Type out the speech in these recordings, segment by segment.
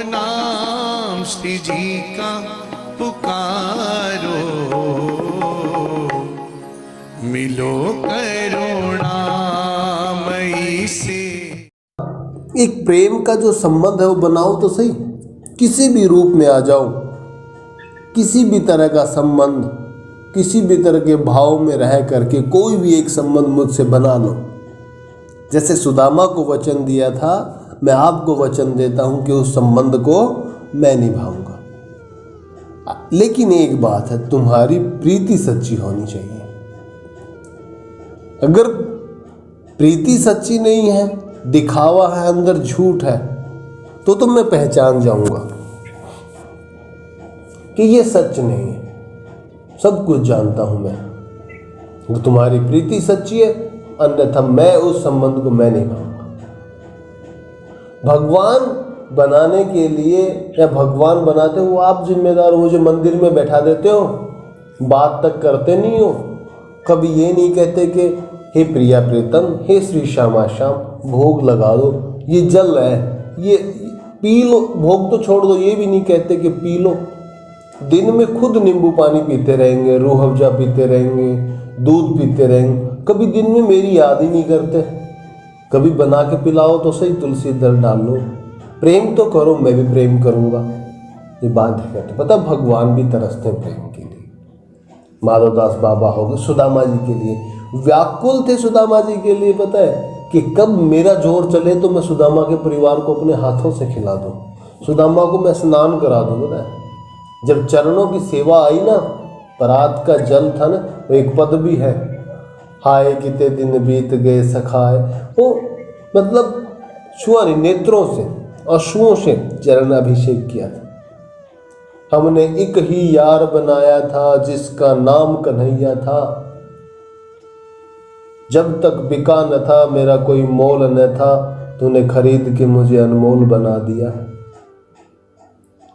नाम श्री जी का पुकारो, मिलो करुणामयी से। एक प्रेम का जो संबंध है वो बनाओ तो सही, किसी भी रूप में आ जाओ, किसी भी तरह का संबंध, किसी भी तरह के भाव में रह करके कोई भी एक संबंध मुझसे बना लो। जैसे सुदामा को वचन दिया था, मैं आपको वचन देता हूं कि उस संबंध को मैं निभाऊंगा। लेकिन एक बात है, तुम्हारी प्रीति सच्ची होनी चाहिए। अगर प्रीति सच्ची नहीं है, दिखावा है, अंदर झूठ है, तो मैं पहचान जाऊंगा कि ये सच नहीं है। सब कुछ जानता हूं मैं। तो तुम्हारी प्रीति सच्ची है, अन्यथा मैं उस संबंध को मैं निभाऊंगा। भगवान बनाने के लिए या भगवान बनाते हो आप जिम्मेदार हो। जो मंदिर में बैठा देते हो, बात तक करते नहीं हो, कभी ये नहीं कहते कि हे प्रिया प्रीतम, हे श्री श्यामा श्याम, भोग लगा दो, ये जल है, ये पी लो, भोग तो छोड़ दो, ये भी नहीं कहते कि पी लो। दिन में खुद नींबू पानी पीते रहेंगे, रूह अफ़ज़ा पीते रहेंगे, दूध पीते रहेंगे, कभी दिन में मेरी याद ही नहीं करते। कभी बना के पिलाओ तो सही, तुलसी दल डाल लो, प्रेम तो करो, मैं भी प्रेम करूँगा। ये बात है कहते, पता भगवान भी तरसते हैं प्रेम के लिए। माधवदास बाबा हो गए, सुदामा जी के लिए व्याकुल थे। सुदामा जी के लिए पता है कि कब मेरा जोर चले तो मैं सुदामा के परिवार को अपने हाथों से खिला दूँ, सुदामा को मैं स्नान करा दूँ। पता है जब चरणों की सेवा आई ना, परात का जल था ना, वो एक पद भी है, हाय कितने दिन बीत गए सखाए, वो मतलब छुआ नेत्रों से, अश्रुओं से चरण अभिषेक किया था। हमने एक ही यार बनाया था जिसका नाम कन्हैया था, जब तक बिका न था मेरा कोई मोल न था, तूने खरीद के मुझे अनमोल बना दिया।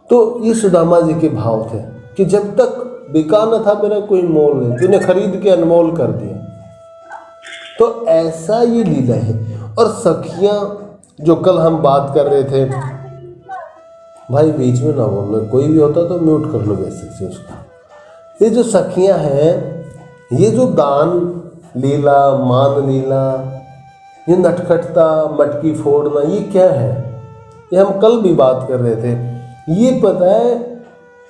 तो ये सुदामा जी के भाव थे कि जब तक बिका न था मेरा कोई मोल नहीं, तूने खरीद के अनमोल कर दिया। तो ऐसा ये लीला है। और सखियां जो कल हम बात कर रहे थे, भाई बीच में ना बोलो, कोई भी होता तो म्यूट कर लो बेसिक से उसका। ये जो सखियां हैं, ये जो दान लीला, मान लीला, ये नटखटता, मटकी फोड़ना, ये क्या है? ये हम कल भी बात कर रहे थे। ये पता है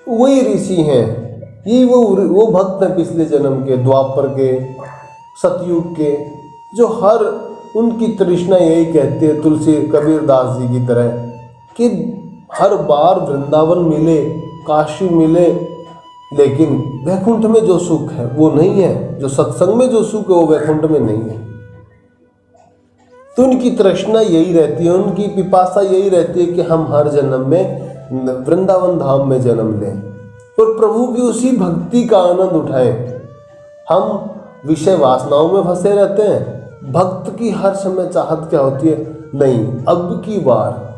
वही ऋषि हैं, ये वो भक्त हैं पिछले जन्म के, द्वापर के, सतयुग के, जो हर उनकी तृष्णा यही कहती है, तुलसी कबीरदास जी की तरह, कि हर बार वृंदावन मिले, काशी मिले, लेकिन वैकुंठ में जो सुख है वो नहीं है, जो सत्संग में जो सुख है वो वैकुंठ में नहीं है। तो उनकी तृष्णा यही रहती है, उनकी पिपासा यही रहती है कि हम हर जन्म में वृंदावन धाम में जन्म लें और प्रभु की उसी भक्ति का आनंद उठाएं। हम विषय वासनाओं में फंसे रहते हैं। भक्त की हर समय चाहत क्या होती है? नहीं, अब की बार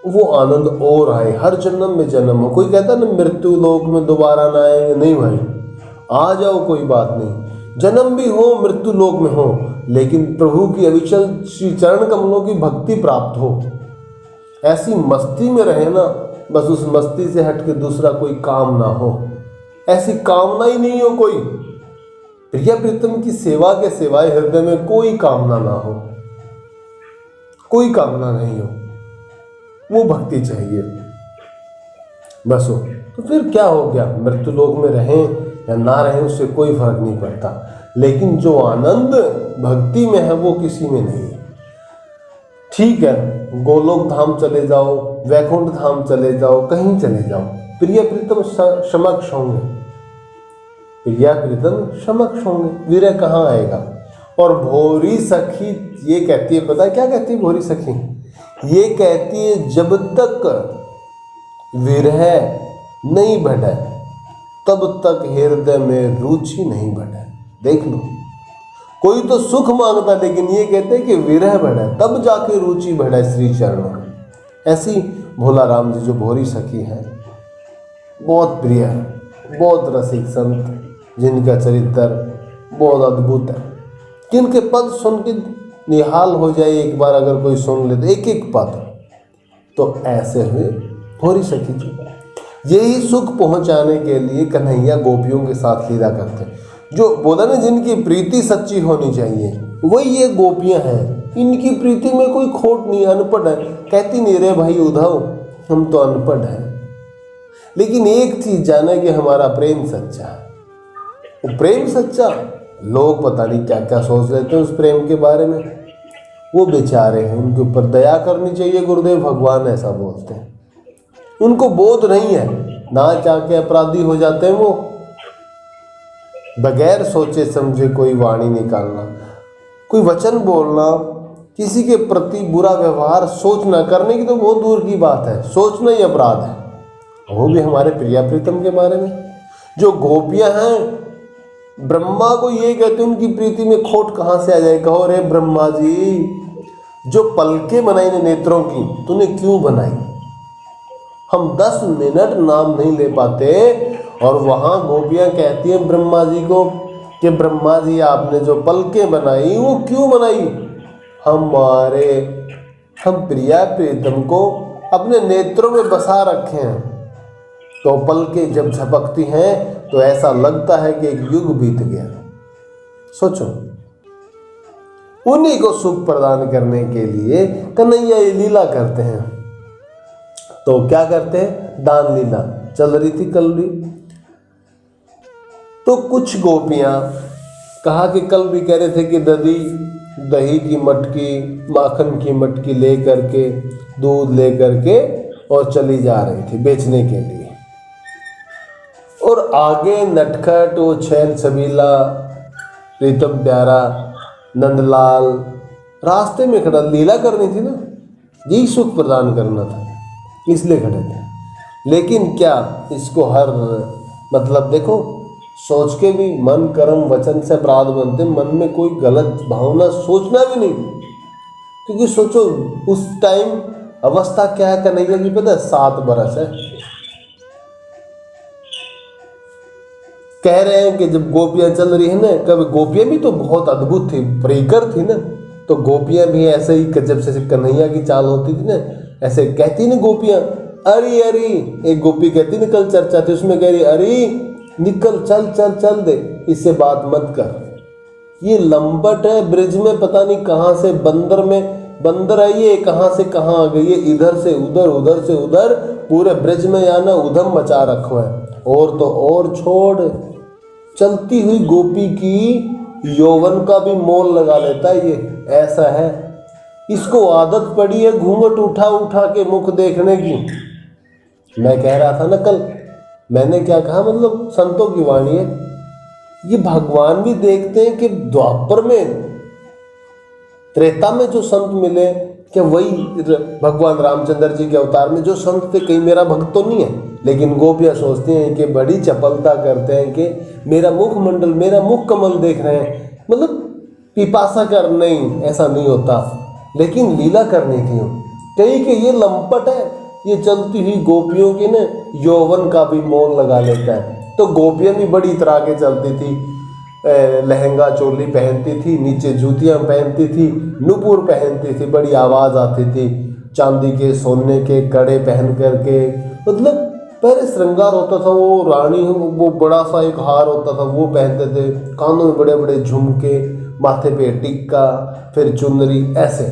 वो आनंद और आए, हर जन्म में जन्म हो। कोई कहता ना मृत्यु लोक में दोबारा ना आएंगे, नहीं भाई, आ जाओ, कोई बात नहीं, जन्म भी हो, मृत्यु लोक में हो, लेकिन प्रभु की अविचल श्री चरण कमलों की भक्ति प्राप्त हो। ऐसी मस्ती में रहे ना, बस उस मस्ती से हट के दूसरा कोई काम ना हो, ऐसी कामना ही नहीं हो कोई। प्रिया प्रीतम की सेवा के सिवाय हृदय में कोई कामना ना हो, कोई कामना नहीं हो, वो भक्ति चाहिए बस हो। तो फिर क्या हो गया, मृत्यु लोक में रहें या ना रहें उससे कोई फर्क नहीं पड़ता, लेकिन जो आनंद भक्ति में है वो किसी में नहीं है। ठीक है, गोलोक धाम चले जाओ, वैकुंठ धाम चले जाओ, कहीं चले जाओ, प्रिय प्रीतम समक्ष होंगे, प्रिया प्रीतम समक्ष होंगे, विरह कहाँ आएगा। और भोरी सखी ये कहती है, पता है क्या कहती है भोरी सखी? ये कहती है जब तक विरह नहीं बढ़े तब तक हृदय में रुचि नहीं बढ़े। देख लो, कोई तो सुख मांगता, लेकिन ये कहते हैं कि विरह बढ़े तब जाके रुचि बढ़े श्री चरणों में। ऐसी भोला राम जी जो भोरी सखी हैं, बहुत प्रिय है, बहुत रसिक संत, जिनका चरित्र बहुत अद्भुत है, जिनके पद सुन के निहाल हो जाए एक बार अगर कोई सुन ले तो, एक एक पद तो ऐसे हुए होरी सखी जी। यही सुख पहुंचाने के लिए कन्हैया गोपियों के साथ लीला करते हैं। जो बोला ना, जिनकी प्रीति सच्ची होनी चाहिए, वही ये गोपियां हैं। इनकी प्रीति में कोई खोट नहीं, अनपढ़ है। कहती नहीं रे भाई उद्धव, हम तो अनपढ़ हैं, लेकिन एक चीज जाने कि हमारा प्रेम सच्चा है। वो प्रेम सच्चा, लोग पता नहीं क्या क्या सोच लेते हैं उस प्रेम के बारे में। वो बेचारे हैं, उनके ऊपर दया करनी चाहिए। गुरुदेव भगवान ऐसा बोलते हैं। उनको बोध नहीं है, ना चाह के अपराधी हो जाते हैं वो। बगैर सोचे समझे कोई वाणी निकालना, कोई वचन बोलना, किसी के प्रति बुरा व्यवहार सोचना, करने की तो बहुत दूर की बात है, सोचना ही अपराध है, वो भी हमारे प्रिया प्रीतम के बारे में। जो गोपियां हैं, ब्रह्मा को ये कहते हैं उनकी प्रीति में खोट कहाँ से आ जाए। कहो रे ब्रह्मा जी, जो पलकें बनाई ने नेत्रों की, तूने क्यों बनाई? हम 10 मिनट नाम नहीं ले पाते, और वहाँ गोपियाँ कहती हैं ब्रह्मा जी को कि ब्रह्मा जी आपने जो पलकें बनाई वो क्यों बनाई? हम प्रिया प्रीतम को अपने नेत्रों में बसा रखे हैं, तो पलकें जब झपकती हैं तो ऐसा लगता है कि एक युग बीत गया। सोचो, उन्हीं को सुख प्रदान करने के लिए कन्हैया ये लीला करते हैं। तो क्या करते हैं? दान लीला चल रही थी कल भी। तो कुछ गोपियां कहा कि कल भी कह रहे थे कि दही की मटकी, माखन की मटकी ले करके, दूध ले करके और चली जा रही थी बेचने के लिए। और आगे नटखट वो छैल छबीला प्रीतम प्यारा नंदलाल रास्ते में खड़ा, लीला करनी थी ना, यही सुख प्रदान करना था, इसलिए खड़े थे। लेकिन क्या इसको हर मतलब देखो, सोच के भी मन कर्म वचन से अपराध बनते। मन में कोई गलत भावना सोचना भी नहीं, क्योंकि सोचो उस टाइम अवस्था क्या है कन्हैया की पता है? 7 बरस है। कह रहे हैं कि जब गोपियां चल रही है ना, कभी गोपियां भी तो बहुत अद्भुत थी, प्रियकर थी ना, तो गोपियां भी ऐसे ही जब से कन्हैया की चाल होती थी ना, ऐसे कहती ना गोपियां, अरे अरे, एक गोपी कहती ना, कल चर्चा थी उसमें कह रही, अरे निकल, चल चल चल दे, इससे बात मत कर। ये लंबट है, ब्रिज में पता नहीं कहाँ से बंदर है, ये कहाँ से कहाँ आ गई है, इधर से उधर, उधर से उधर, पूरे ब्रिज में आना उधम मचा रखो है। और तो और छोड़, चलती हुई गोपी की यौवन का भी मोल लगा लेता है ये, ऐसा है। इसको आदत पड़ी है घूंघट उठा उठा के मुख देखने की। मैं कह रहा था ना कल, मैंने क्या कहा, मतलब संतों की वाणी है, ये भगवान भी देखते हैं कि द्वापर में, त्रेता में जो संत मिले, क्या वही भगवान रामचंद्र जी के अवतार में जो संत थे, कहीं मेरा भक्त तो नहीं है? लेकिन गोपियां सोचती हैं कि बड़ी चपलता करते हैं कि मेरा मुखमंडल, मेरा मुख कमल देख रहे हैं, मतलब पिपासा कर, नहीं ऐसा नहीं होता, लेकिन लीला करनी थी। कहीं कि ये लंपट है, ये चलती हुई गोपियों की ना यौवन का भी मोल लगा लेता है। तो गोपियां भी बड़ी तरह के चलती थी, लहंगा चोली पहनती थी, नीचे जूतियां पहनती थी, नुपुर पहनती थी, बड़ी आवाज़ आती थी, चांदी के सोने के कड़े पहन करके, मतलब पहले श्रृंगार होता था। वो रानी, वो बड़ा सा एक हार होता था, वो पहनते थे, कानों में बड़े बड़े झुमके, माथे पे टिक्का, फिर चुनरी, ऐसे,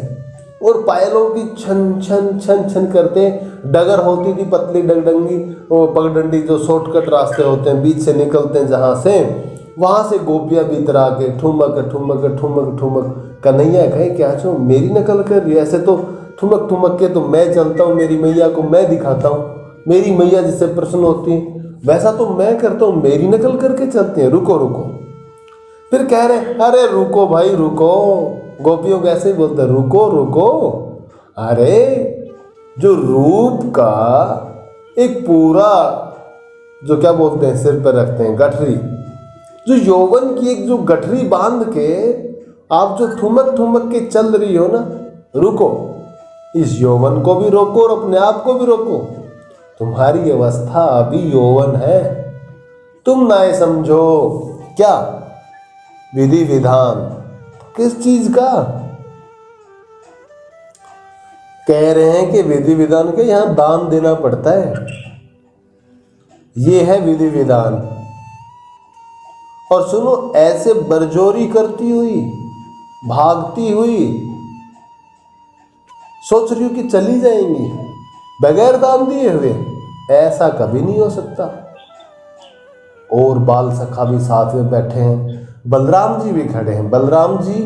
और पायलों की छन छन छन छन करते। डगर होती थी पतली डगडंगी, वो पगडंडी, जो शॉर्टकट रास्ते होते हैं बीच से निकलते हैं जहाँ से, वहाँ से गोपियाँ भी इतरा के ठुमक ठुमक ठुमक ठुमक। कन्हैया कहे क्या छो मेरी नकल कर रही है? ऐसे तो ठुमक ठुमक के तो मैं चलता हूँ, मेरी मैया को मैं दिखाता हूँ, मेरी मैया जिससे प्रसन्न होती है, वैसा तो मैं करता हूँ, मेरी नकल करके चलती हैं। रुको रुको, फिर कह रहे अरे रुको भाई रुको, गोपियों को ऐसे ही बोलते रुको रुको। अरे जो रूप का एक पूरा, जो क्या बोलते हैं, सिर पर रखते हैं गठरी, जो यौवन की एक जो गठरी बांध के आप जो ठुमक ठुमक के चल रही हो ना, रुको, इस यौवन को भी रोको और अपने आप को भी रोको। तुम्हारी अवस्था अभी यौवन है, तुम ना समझो क्या विधि विधान किस चीज का। कह रहे हैं कि विधि विधान के यहाँ दान देना पड़ता है, ये है विधि विधान। और सुनो, ऐसे बरजोरी करती हुई, भागती हुई सोच रही हूं कि चली जाएंगी बगैर दान दिए हुए, ऐसा कभी नहीं हो सकता। और बाल सखा भी साथ में बैठे हैं, बलराम जी भी खड़े हैं। बलराम जी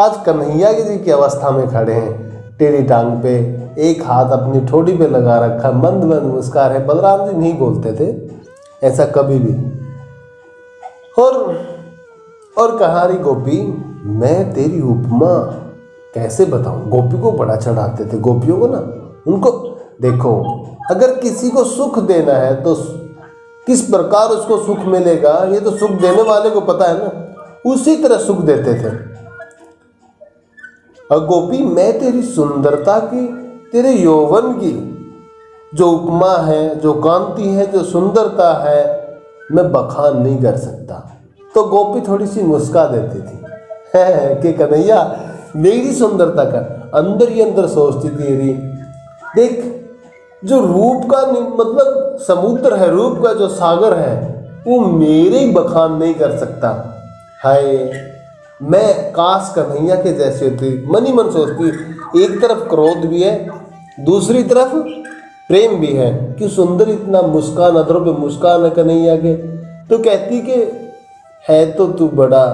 आज कन्हैया जी की अवस्था में खड़े हैं, टेढ़ी टांग पे, एक हाथ अपनी ठोड़ी पे लगा रखा, मंद मंद मुस्कान है। बलराम जी नहीं बोलते थे ऐसा कभी भी। और कहा रही गोपी, मैं तेरी उपमा कैसे बताऊं। गोपी को बड़ा चढ़ाते थे, गोपियों को ना, उनको देखो, अगर किसी को सुख देना है तो किस प्रकार उसको सुख मिलेगा ये तो सुख देने वाले को पता है ना, उसी तरह सुख देते थे। और गोपी, मैं तेरी सुंदरता की, तेरे यौवन की जो उपमा है, जो कांति है, जो सुंदरता है, मैं बखान नहीं कर सकता। तो गोपी थोड़ी सी मुस्का देती थी कि कन्हैया मेरी सुंदरता का, अंदर ही अंदर सोचती थी, यदि देख जो रूप का मतलब समुद्र है, रूप का जो सागर है, वो मेरे ही बखान नहीं कर सकता। हाय, मैं काश कन्हैया के जैसे होती। मन ही मन सोचती, एक तरफ क्रोध भी है, दूसरी तरफ प्रेम भी है कि सुंदर इतना मुस्कान, अधरों पे मुस्कान है कन्हैया के। तो कहती कि है तो तू बड़ा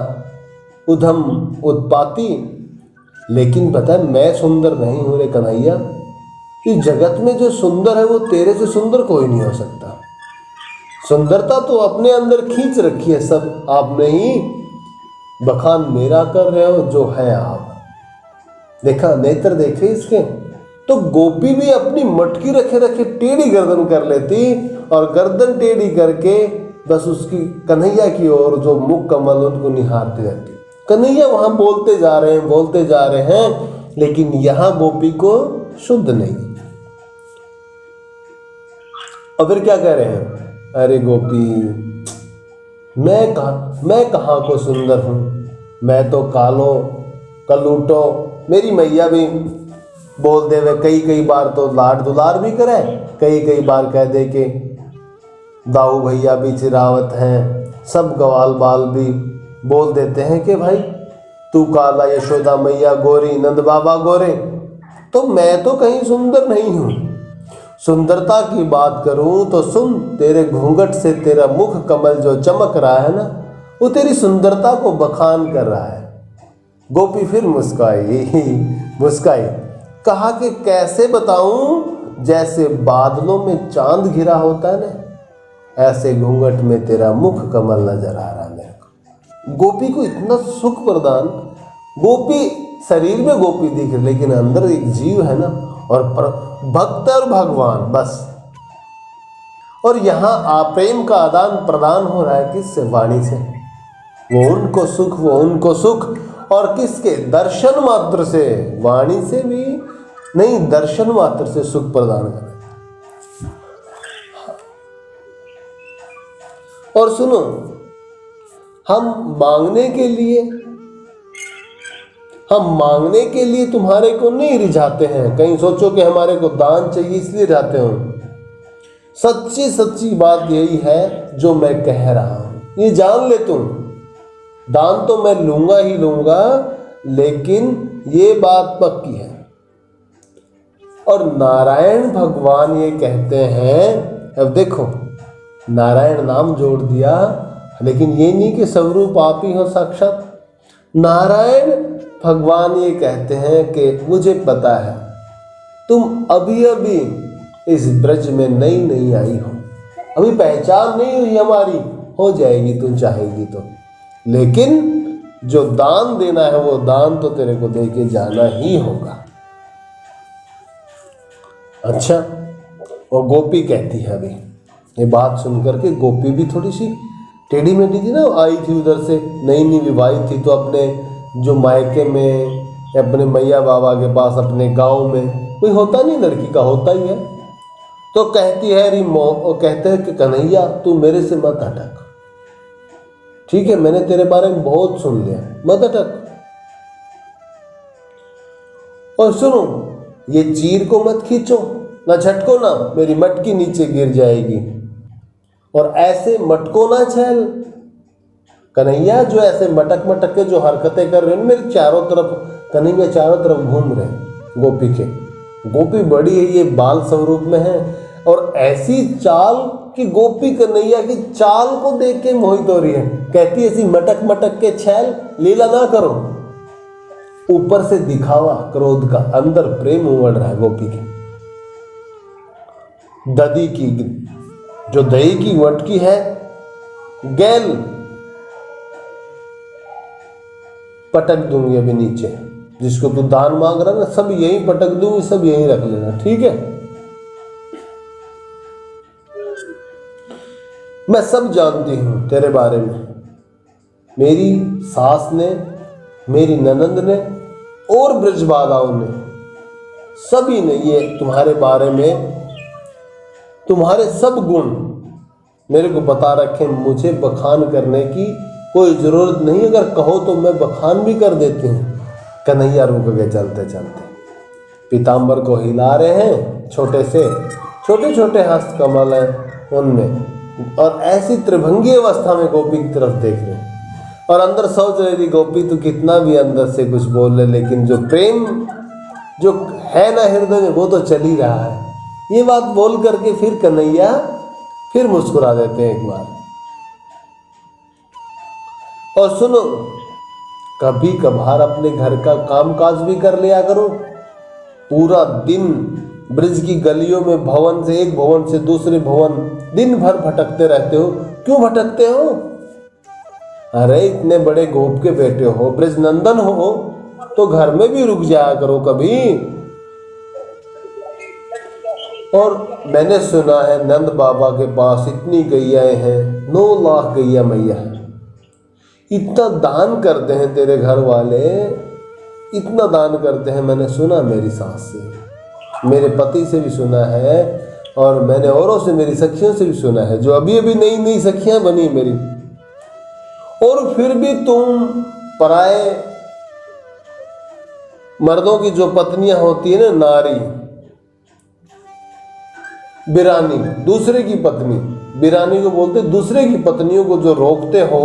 उधम उत्पाती, लेकिन पता है मैं सुंदर नहीं हूं रे कन्हैया। इस जगत में जो सुंदर है वो तेरे से सुंदर कोई नहीं हो सकता। सुंदरता तो अपने अंदर खींच रखी है सब आपने ही, बखान मेरा कर रहे हो जो है आप। देखा, नेत्र देखे इसके। तो गोपी भी अपनी मटकी रखे रखे टेढ़ी गर्दन कर लेती, और गर्दन टेढ़ी करके बस उसकी कन्हैया की ओर जो मुख कमल उनको निहारती रहती। कन्हैया वहां बोलते जा रहे हैं, लेकिन यहां गोपी को शुद्ध नहीं। और फिर क्या कह रहे हैं, अरे गोपी, मैं कहाँ को सुंदर हूं, मैं तो कालो कलूटो। मेरी मैया भी बोल दे वे, कई बार तो लाड दुलार भी करे, कई बार कह दे के दाऊ भैया भी चिरावत हैं, सब गवाल बाल भी बोल देते हैं कि भाई तू काला, यशोदा मैया गोरी, नंद बाबा गोरे। तो मैं तो कहीं सुंदर नहीं हूं। सुंदरता की बात करूं तो सुन, तेरे घूंघट से तेरा मुख कमल जो चमक रहा है ना, वो तेरी सुंदरता को बखान कर रहा है। गोपी फिर मुस्काई, कहा कि कैसे बताऊं, जैसे बादलों में चांद घिरा होता है ना, ऐसे घूंघट में तेरा मुख कमल नजर आ रहा मेरे को। गोपी को इतना सुख प्रदान, गोपी शरीर में गोपी दिख रही, लेकिन अंदर एक जीव है ना, और भक्त और भगवान बस। और यहाँ प्रेम का आदान प्रदान हो रहा है किससे, वाणी से। वो उनको सुख, और किसके, दर्शन मात्र से, वाणी से भी नहीं, दर्शन मात्र से सुख प्रदान कर। और सुनो, हम मांगने के लिए तुम्हारे को नहीं रिझाते हैं। कहीं सोचो कि हमारे को दान चाहिए इसलिए जाते हो। सच्ची बात यही है जो मैं कह रहा हूं, ये जान ले तुम। दान तो मैं लूंगा ही लूंगा, लेकिन ये बात पक्की है। और नारायण भगवान ये कहते हैं, अब देखो नारायण नाम जोड़ दिया, लेकिन ये नहीं कि स्वरूप आप ही हो साक्षात। नारायण भगवान ये कहते हैं कि मुझे पता है तुम अभी इस ब्रज में नई आई हो, अभी पहचान नहीं हुई हमारी, हो जाएगी तुम चाहेगी तो, लेकिन जो दान देना है वो दान तो तेरे को दे के जाना ही होगा। अच्छा, और गोपी कहती है, अभी ये बात सुनकर के गोपी भी थोड़ी सी टेढ़ी मेढ़ी थी ना, आई थी उधर से, नई विवाहित थी, तो अपने जो मायके में, अपने मैया बाबा के पास, अपने गांव में कोई होता नहीं, लड़की का होता ही है। तो कहती है और कहते हैं कि कन्हैया तू मेरे से मत अटक, ठीक है, मैंने तेरे बारे में बहुत सुन लिया, मत अटक। और सुनो, ये चीर को मत खींचो, ना झटको ना, मेरी मटकी नीचे गिर जाएगी। और ऐसे मटको ना छैल। कन्हैया जो ऐसे मटक मटक के जो हरकतें कर रहे हैं, मेरे चारों तरफ कन्हैया चारों तरफ घूम रहे हैं गोपी के। गोपी बड़ी है, ये बाल स्वरूप में है, और ऐसी चाल कि गोपी कन्हैया की चाल को देख के मोहित हो रही है। कहती ऐसी मटक मटक के छैल, लीला ना करो। ऊपर से दिखावा क्रोध का, अंदर प्रेम उमड़ रहा है गोपी की। दधी की जो दही की मटकी है, गैल पटक दूंगी अभी नीचे, जिसको तू दान मांग रहा ना, सब यहीं पटक दूंगी, सब यहीं रख लेना, ठीक है। मैं सब जानती हूं तेरे बारे में, मेरी सास ने, मेरी ननंद ने और ब्रजबालाओं ने, सभी ने ये तुम्हारे बारे में, तुम्हारे सब गुण मेरे को बता रखे। मुझे बखान करने की कोई जरूरत नहीं, अगर कहो तो मैं बखान भी कर देती हूँ। कन्हैया रुक गए चलते चलते, पीताम्बर को हिला रहे हैं, छोटे छोटे हस्त कमल हैं उनमें, और ऐसी त्रिभंगी अवस्था में गोपी की तरफ देख रहे हैं। और अंदर सोच रही थी गोपी तो कितना भी अंदर से कुछ बोल ले, लेकिन जो प्रेम जो है ना हृदय में, वो तो चल ही रहा है। ये बात बोल करके फिर कन्हैया फिर मुस्कुरा देते हैं एक बार। और सुनो, कभी कभार अपने घर का कामकाज भी कर लिया करो। पूरा दिन ब्रिज की गलियों में भवन से एक भवन से दूसरे भवन दिन भर भटकते रहते हो। क्यों भटकते हो? अरे इतने बड़े गोप के बेटे हो, ब्रिज नंदन हो, तो घर में भी रुक जाया करो कभी। और मैंने सुना है नंद बाबा के पास इतनी गैयाएं हैं, 9 लाख गैया मैया है। इतना दान करते हैं तेरे घर वाले, इतना दान करते हैं। मैंने सुना मेरी सास से, मेरे पति से भी सुना है, और मैंने औरों से, मेरी सखियों से भी सुना है, जो अभी अभी नई नई सखियां बनी मेरी। और फिर भी तुम पराए मर्दों की जो पत्नियां होती है ना, नारी बिरानी, दूसरे की पत्नी, बिरानी को बोलते, दूसरे की पत्नियों को जो रोकते हो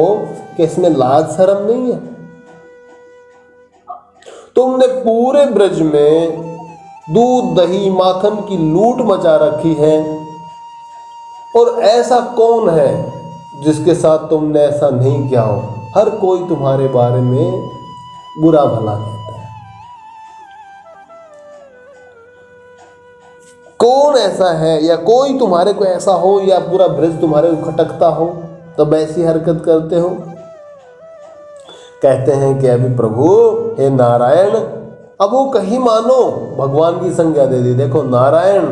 कि इसमें लाज शर्म नहीं है। तुमने पूरे ब्रज में दूध दही माखन की लूट मचा रखी है, और ऐसा कौन है जिसके साथ तुमने ऐसा नहीं किया हो? हर कोई तुम्हारे बारे में बुरा भला कहता है। कौन ऐसा है, या कोई तुम्हारे को ऐसा हो, या पूरा ब्रज तुम्हारे को खटकता हो तब ऐसी हरकत करते हो? कहते हैं कि अभी प्रभु हे नारायण, अब वो कहीं मानो, भगवान की संज्ञा दे दी, देखो नारायण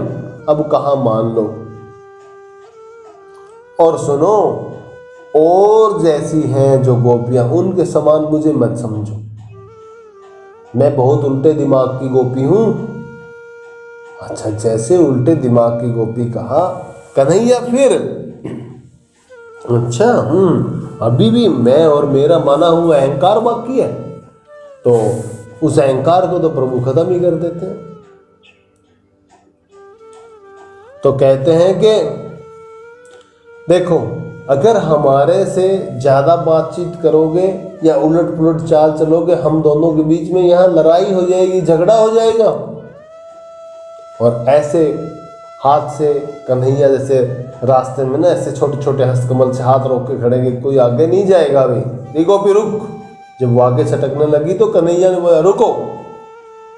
अब कहाँ मान लो। और सुनो, और जैसी हैं जो गोपियां, उनके समान मुझे मत समझो। मैं बहुत उल्टे दिमाग की गोपी हूं। अच्छा, जैसे उल्टे दिमाग की गोपी कहा कन्हैया फिर, अच्छा अभी भी मैं और मेरा माना हुआ अहंकार बाकी है, तो उस अहंकार को तो प्रभु खत्म ही कर देते हैं। तो कहते हैं कि देखो, अगर हमारे से ज्यादा बातचीत करोगे या उलट पुलट चाल चलोगे, हम दोनों के बीच में यहाँ लड़ाई हो जाएगी, झगड़ा हो जाएगा। और ऐसे हाथ से कन्हैया जैसे रास्ते में ना ऐसे छोटे छोटे हस्तकमल से हाथ रोक के खड़े, कोई आगे नहीं जाएगा। अभी देखो फिर रुक, जब वो आगे छटकने लगी तो कन्हैया ने बोला रुको,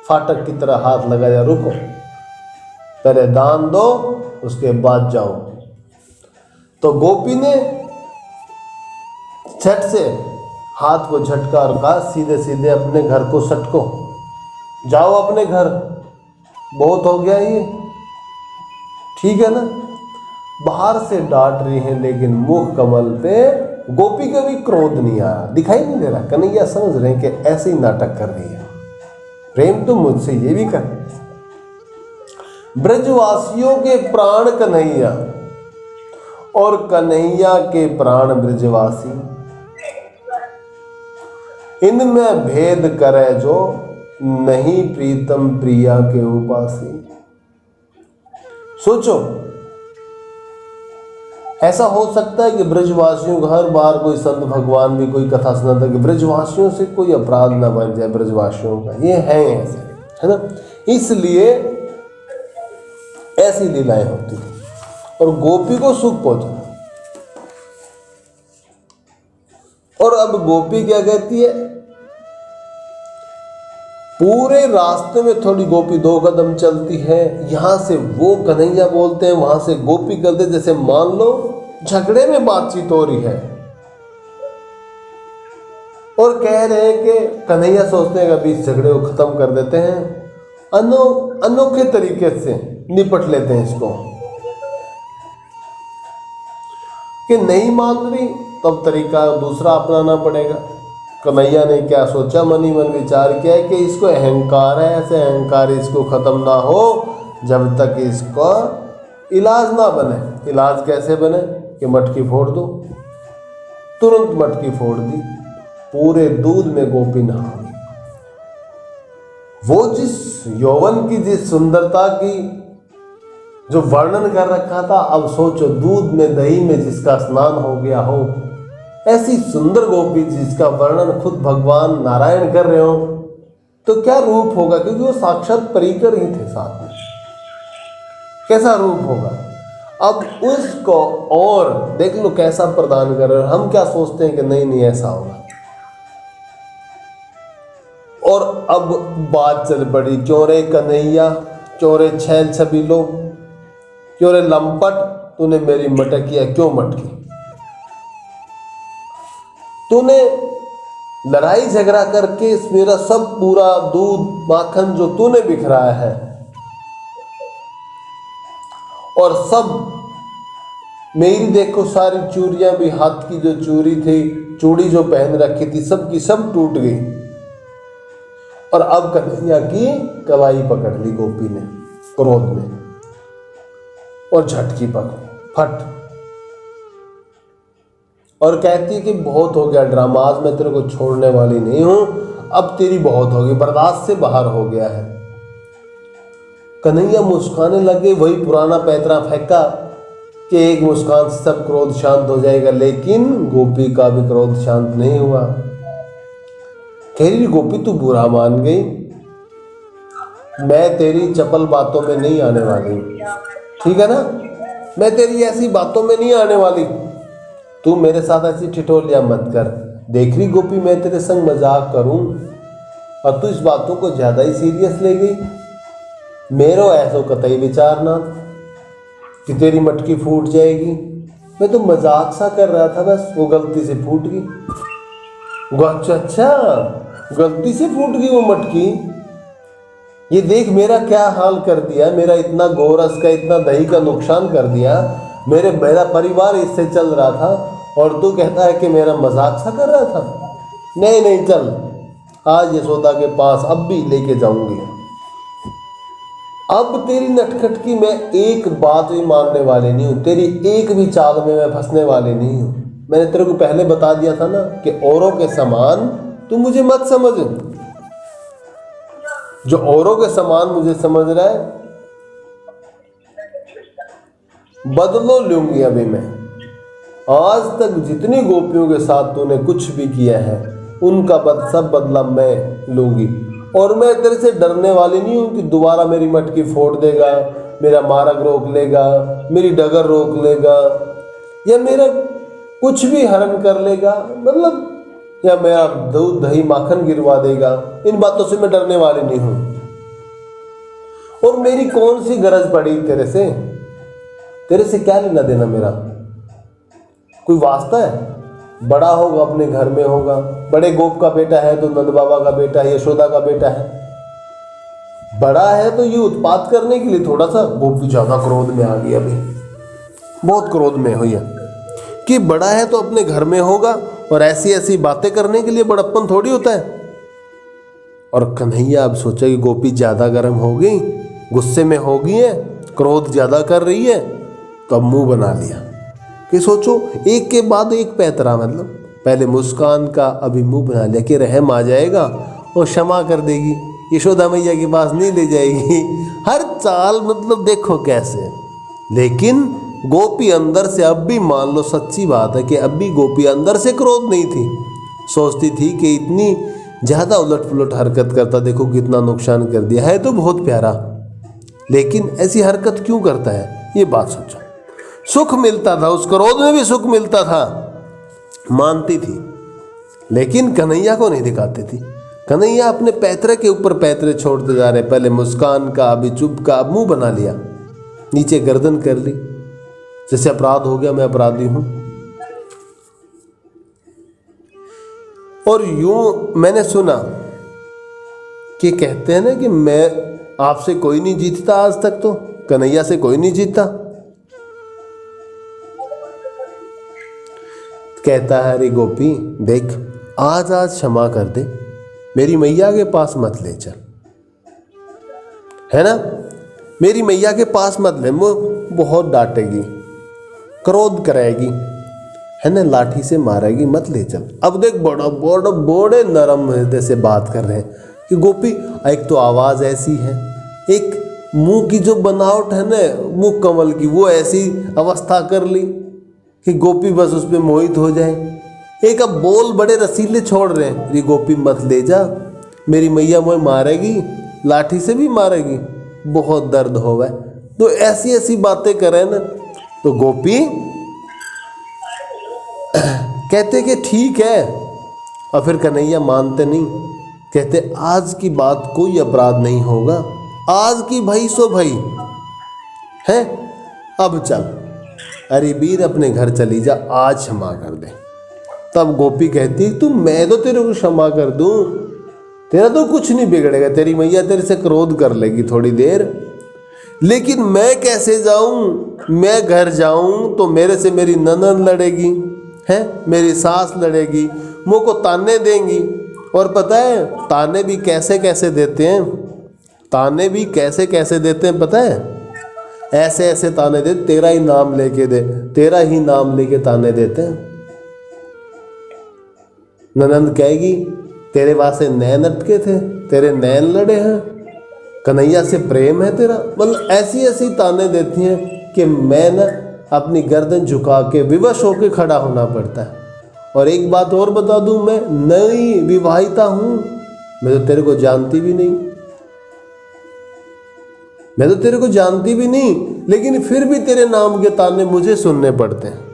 फाटक की तरह हाथ लगाया, रुको, पहले दान दो उसके बाद जाओ। तो गोपी ने झट से हाथ को झटका और कहा सीधे सीधे अपने घर को सटको, जाओ अपने घर, बहुत हो गया ये, ठीक है ना। बाहर से डांट रही है, लेकिन मुख कमल पे गोपी का भी क्रोध नहीं आया, दिखाई नहीं दे रहा। कन्हैया समझ रहे हैं कि ऐसे ही नाटक कर रही है, प्रेम तो मुझसे ये भी कर। ब्रजवासियों के प्राण कन्हैया और कन्हैया के प्राण ब्रजवासी, इनमें भेद करे जो नहीं प्रीतम प्रिया के उपासी। सोचो, ऐसा हो सकता है कि ब्रजवासियों को हर बार कोई संत भगवान भी कोई कथा सुनाता है कि ब्रजवासियों से कोई अपराध ना बन जाए, ब्रजवासियों का ये है ऐसे, है ना। इसलिए ऐसी लीलाएं होती हैं और गोपी को सुख पहुंचा। और अब गोपी क्या कहती है, पूरे रास्ते में थोड़ी गोपी 2 कदम चलती है, यहां से वो कन्हैया बोलते हैं, वहां से गोपी करते, जैसे मान लो झगड़े में बातचीत हो रही है और कह रहे हैं कि कन्हैया सोचते हैं कि इस झगड़े को खत्म कर देते हैं, अनोखे तरीके से निपट लेते हैं इसको। कि नहीं मान रही तब तरीका दूसरा अपनाना पड़ेगा। कन्हैया ने क्या सोचा, मन ही मन विचार किया है कि इसको अहंकार है, ऐसे अहंकार इसको खत्म ना हो जब तक इसका इलाज ना बने। इलाज कैसे बने कि मटकी फोड़ दो। तुरंत मटकी फोड़ दी, पूरे दूध में गोपी नहा गई। वो जिस यौवन की, जिस सुंदरता की जो वर्णन कर रखा था, अब सोचो दूध में दही में जिसका स्नान हो गया हो, ऐसी सुंदर गोपी जिसका वर्णन खुद भगवान नारायण कर रहे हो, तो क्या रूप होगा, क्योंकि वो साक्षात परिकर ही थे साथ में। कैसा रूप होगा। अब उसको और देख लो कैसा प्रदान कर रहे हो। हम क्या सोचते हैं कि नहीं नहीं ऐसा होगा। और अब बात चल पड़ी, चोरे कन्हैया, चोरे छैल छबीलो, चोरे लंपट, तूने मेरी मटकिया क्यों मटकी। तूने लड़ाई झगड़ा करके मेरा सब पूरा दूध माखन जो तूने बिखराया है, और सब मेरी देखो सारी चूड़ियां भी, हाथ की जो चूड़ी थी, चूड़ी जो पहन रखी थी, सब की सब टूट गई। और अब कन्हैया की कलाई पकड़ ली गोपी ने क्रोध में और झटकी पकड़ी फट, और कहती है कि बहुत हो गया ड्रामा, आज मैं तेरे को छोड़ने वाली नहीं हूं, अब तेरी बहुत होगी, बर्दाश्त से बाहर हो गया है। कन्हैया मुस्कुराने लगे, वही पुराना पैतरा फेंका कि एक मुस्कान से सब क्रोध शांत हो जाएगा, लेकिन गोपी का भी क्रोध शांत नहीं हुआ। कह रही गोपी तू बुरा मान गई, मैं तेरी चपल बातों में नहीं आने वाली, ठीक है ना, मैं तेरी ऐसी बातों में नहीं आने वाली, तू मेरे साथ ऐसी ठिठोलियां मत कर। देख रही गोपी मैं तेरे संग मजाक करूं और तू इस बातों को ज्यादा ही सीरियस ले गई। मेरो ऐसो कतई विचार ना कि तेरी मटकी फूट जाएगी, मैं तो मजाक सा कर रहा था, बस वो गलती से फूट गई। अच्छा गलती से फूट गई वो मटकी, ये देख मेरा क्या हाल कर दिया, मेरा इतना गोरस का, इतना दही का नुकसान कर दिया, मेरा परिवार इससे चल रहा था, और तू कहता है कि मेरा मजाक सा कर रहा था। नहीं नहीं चल, आज यशोदा के पास अब भी लेके जाऊंगी। अब तेरी नटखट की मैं एक बात भी मानने वाली नहीं हूं, तेरी एक भी चाल में मैं फंसने वाली नहीं हूं। मैंने तेरे को पहले बता दिया था ना कि औरों के समान तू मुझे मत समझ, जो औरों के समान मुझे समझ रहा है बदलो लूंगी अभी मैं। आज तक जितनी गोपियों के साथ तूने कुछ भी किया है उनका सब बदला मैं लूंगी, और मैं तेरे से डरने वाली नहीं हूं कि दोबारा मेरी मटकी फोड़ देगा, मेरा मार्ग रोक लेगा, मेरी डगर रोक लेगा, या मेरा कुछ भी हरण कर लेगा, मतलब या मेरा दूध दही माखन गिरवा देगा। इन बातों से मैं डरने वाली नहीं हूं। और मेरी कौन सी गरज पड़ी तेरे से, तेरे से क्या लेना देना मेरा, कोई वास्ता है। बड़ा होगा अपने घर में होगा, बड़े गोप का बेटा है तो नंद बाबा का बेटा है, यशोदा का बेटा है, बड़ा है तो ये उत्पात करने के लिए थोड़ा सा। गोपी ज्यादा क्रोध में आ गई, अभी बहुत क्रोध में हुई है कि बड़ा है तो अपने घर में होगा, और ऐसी ऐसी बातें करने के लिए बड़प्पन थोड़ी होता है। और कन्हैया अब सोचा कि गोपी ज्यादा गर्म हो गई, गुस्से में हो गई है, क्रोध ज्यादा कर रही है, तो अब मुंह बना लिया कि सोचो एक के बाद एक पैतरा, मतलब पहले मुस्कान का, अभी मुंह बना लिया कि रहम आ जाएगा और क्षमा कर देगी। यशोदा मैया के पास नहीं ले जाएगी। हर चाल मतलब देखो कैसे। लेकिन गोपी अंदर से, अब भी मान लो सच्ची बात है कि अब भी गोपी अंदर से क्रोध नहीं थी। सोचती थी कि इतनी ज़्यादा उलट पुलट हरकत करता, देखो कितना नुकसान कर दिया है, तो बहुत प्यारा, लेकिन ऐसी हरकत क्यों करता है, ये बात सोचो। सुख मिलता था, उस क्रोध में भी सुख मिलता था, मानती थी, लेकिन कन्हैया को नहीं दिखाती थी। कन्हैया अपने पैतरे के ऊपर पैतरे छोड़ते जा रहे, पहले मुस्कान का, अभी चुप का, अब मुंह बना लिया, नीचे गर्दन कर ली, जैसे अपराध हो गया, मैं अपराधी हूं। और यूं मैंने सुना कि कहते हैं ना कि मैं आपसे कोई नहीं जीतता आज तक, तो कन्हैया से कोई नहीं जीतता। कहता है अरे गोपी देख, आज क्षमा कर दे, मेरी मैया के पास मत ले चल, है ना, मेरी मैया के पास मत ले, वो बहुत डांटेगी, क्रोध कराएगी, है ना, लाठी से मारेगी, मत ले चल। अब देख बड़े नरम हृदय से बात कर रहे हैं कि गोपी, एक तो आवाज़ ऐसी है, एक मुंह की जो बनावट है ना, मुंह कमल की, वो ऐसी अवस्था कर ली कि गोपी बस उस पर मोहित हो जाए। एक अब बोल बड़े रसीले छोड़ रहे हैं, ये गोपी मत ले जा, मेरी मैया मुझे मारेगी, लाठी से भी मारेगी, बहुत दर्द होगा। तो ऐसी ऐसी बातें करें ना, तो गोपी कहते कि ठीक है, और फिर कन्हैया मानते नहीं, कहते आज की बात कोई अपराध नहीं होगा, आज की भई सो भई है, अब चल, अरे वीर अपने घर चली जा, आज क्षमा कर दे। तब गोपी कहती तू, मैं तो तेरे को क्षमा कर दूं, तेरा तो कुछ नहीं बिगड़ेगा, तेरी मैया तेरे से क्रोध कर लेगी थोड़ी देर, लेकिन मैं कैसे जाऊं, मैं घर जाऊं तो मेरे से मेरी ननद लड़ेगी, है, मेरी सास लड़ेगी, मुँह को ताने देंगी। और पता है ताने भी कैसे कैसे देते हैं, ताने भी कैसे कैसे देते हैं पता है, ऐसे ऐसे ताने दे, तेरा ही नाम लेके दे, तेरा ही नाम लेके ताने देते हैं। ननंद कहेगी तेरे वास्ते नैन अटके थे, तेरे नैन लड़े हैं, कन्हैया से प्रेम है तेरा, मतलब ऐसी ऐसी ताने देती हैं कि मैं ना अपनी गर्दन झुका के विवश होकर खड़ा होना पड़ता है। और एक बात और बता दूं, मैं नई विवाहिता हूं, मैं तो तेरे को जानती भी नहीं, मैं तो तेरे को जानती भी नहीं, लेकिन फिर भी तेरे नाम के ताने मुझे सुनने पड़ते हैं।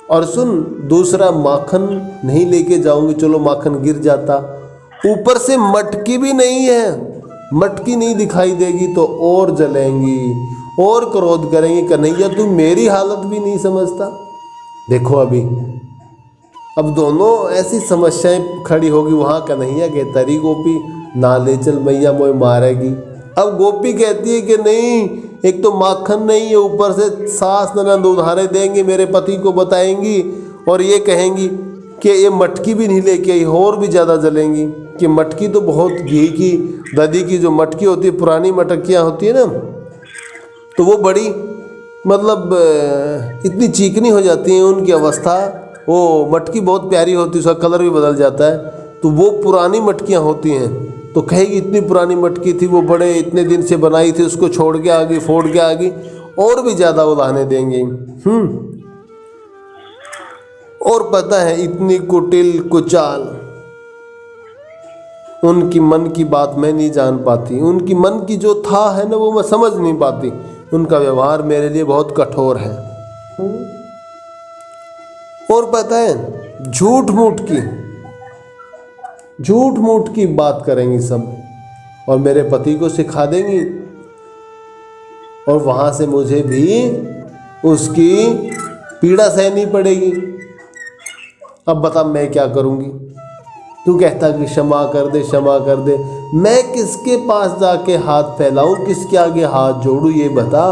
और सुन, दूसरा माखन नहीं लेके जाऊंगी, चलो माखन गिर जाता, ऊपर से मटकी भी नहीं है, मटकी नहीं दिखाई देगी तो और जलेंगी और क्रोध करेंगी, कन्हैया तू मेरी हालत भी नहीं समझता। देखो अभी अब दोनों ऐसी समस्याएं खड़ी होगी, वहां कन्हैया कहता रही गोपी ना ले चल, मैया मोए मारेगी। अब गोपी कहती है कि नहीं, एक तो माखन नहीं है, ऊपर से सास ननद उधारे देंगे, मेरे पति को बताएंगी और ये कहेंगी कि ये मटकी भी नहीं लेके आई, और भी ज़्यादा जलेंगी कि मटकी तो बहुत घी की, दधी की जो मटकी होती है, पुरानी मटकियाँ होती है ना, तो वो बड़ी मतलब इतनी चिकनी हो जाती है उनकी अवस्था, वो मटकी बहुत प्यारी होती है, उसका कलर भी बदल जाता है, तो वो पुरानी मटकियाँ होती हैं। तो कहेगी इतनी पुरानी मटकी थी, वो बड़े इतने दिन से बनाई थी, उसको छोड़ के आ गई, फोड़ के आ गई, और भी ज़्यादा उलाहने देंगे। और पता है इतनी कुटिल कुचाल, उनकी मन की बात मैं नहीं जान पाती, उनकी मन की जो था है ना, वो मैं समझ नहीं पाती, उनका व्यवहार मेरे लिए बहुत कठोर है। और पता है झूठ मूठ की बात करेंगी सब, और मेरे पति को सिखा देंगी, और वहां से मुझे भी उसकी पीड़ा सहनी पड़ेगी। अब बता मैं क्या करूंगी, तू कहता कि क्षमा कर दे, क्षमा कर दे, मैं किसके पास जाके हाथ फैलाऊं, किसके आगे हाथ जोड़ूं, ये बता।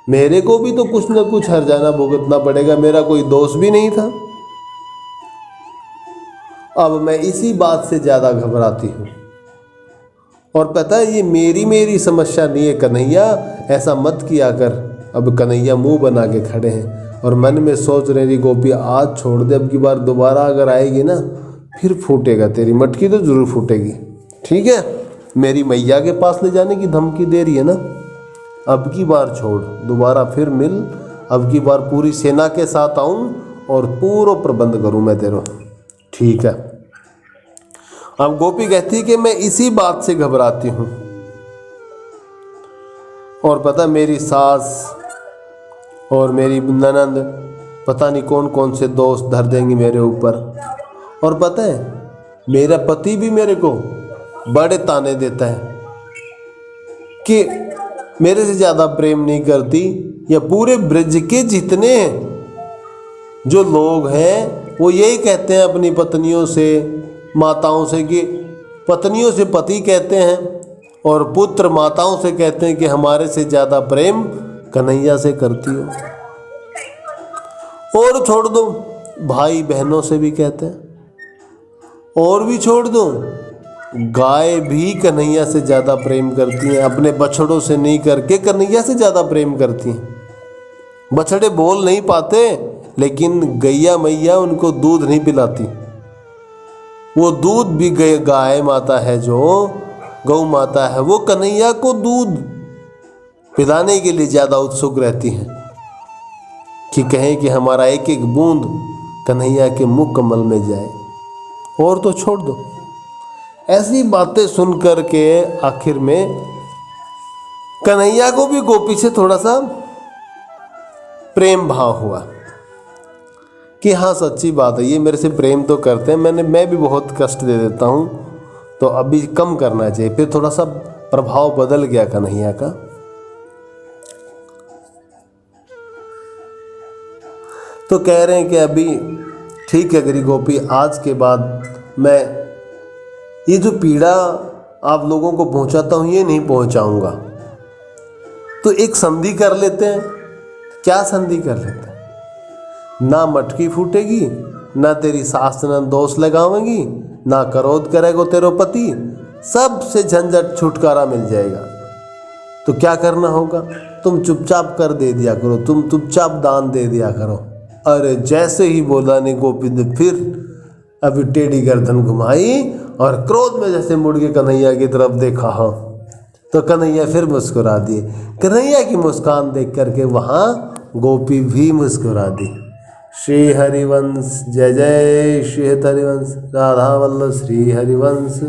मेरे को भी तो कुछ न कुछ हर्जाना भुगतना पड़ेगा, मेरा कोई दोष भी नहीं था। अब मैं इसी बात से ज़्यादा घबराती हूँ। और पता है ये मेरी समस्या नहीं है कन्हैया, ऐसा मत किया कर। अब कन्हैया मुंह बना के खड़े हैं और मन में सोच रहे गोपी आज छोड़ दे, अब की बार दोबारा अगर आएगी ना फिर फूटेगा, तेरी मटकी तो ज़रूर फूटेगी। ठीक है, मेरी मैया के पास ले जाने की धमकी दे रही है ना, अब की बार छोड़, दोबारा फिर मिल, अब की बार पूरी सेना के साथ आऊं और पूरा प्रबंध करूं मैं तेरा। ठीक है। अब गोपी कहती कि मैं इसी बात से घबराती हूं, और पता मेरी सास और मेरी ननंद पता नहीं कौन कौन से दोस्त धर देंगी मेरे ऊपर, और पता है मेरा पति भी मेरे को बड़े ताने देता है कि मेरे से ज़्यादा प्रेम नहीं करती, या पूरे ब्रज के जितने जो लोग हैं वो यही कहते हैं अपनी पत्नियों से, माताओं से, कि पत्नियों से पति कहते हैं और पुत्र माताओं से कहते हैं कि हमारे से ज़्यादा प्रेम कन्हैया से करती हो। और छोड़ दो, भाई बहनों से भी कहते हैं, और भी छोड़ दो, गाय भी कन्हैया से ज़्यादा प्रेम करती हैं, अपने बछड़ों से नहीं करके कन्हैया से ज़्यादा प्रेम करती हैं। बछड़े बोल नहीं पाते, लेकिन गैया मैया उनको दूध नहीं पिलाती, वो दूध भी गाय माता है, जो गौ माता है, वो कन्हैया को दूध पिलाने के लिए ज़्यादा उत्सुक रहती हैं, कि कहें कि हमारा एक एक बूंद कन्हैया के मुख कमल में जाए। और तो छोड़ दो। ऐसी बातें सुन कर के आखिर में कन्हैया को भी गोपी से थोड़ा सा प्रेम भाव हुआ कि हाँ सच्ची बात है, ये मेरे से प्रेम तो करते हैं, मैं भी बहुत कष्ट दे देता हूँ, तो अभी कम करना चाहिए। फिर थोड़ा सा प्रभाव बदल गया कन्हैया का। तो कह रहे हैं कि अभी ठीक है गरी गोपी, आज के बाद मैं ये जो पीड़ा आप लोगों को पहुंचाता हूं ये नहीं पहुंचाऊंगा। तो एक संधि कर लेते हैं। क्या संधि कर लेते हैं? ना मटकी फूटेगी, ना तेरी सास ननद दोष लगावेंगी, ना क्रोध करेगा तेरो पति, सबसे झंझट छुटकारा मिल जाएगा। तो क्या करना होगा? तुम चुपचाप कर दे दिया करो, तुम चुपचाप दान दे दिया करो। अरे जैसे ही बोला ने गोपी ने फिर अभी टेढ़ी गर्दन घुमाई और क्रोध में जैसे मुड़ के कन्हैया की तरफ देखा, हाँ तो कन्हैया फिर मुस्कुरा दिए। कन्हैया की मुस्कान देख करके वहाँ गोपी भी मुस्कुरा दी। श्री हरिवंश, जय जय श्री हरिवंश, राधा वल्लभ श्री हरिवंश।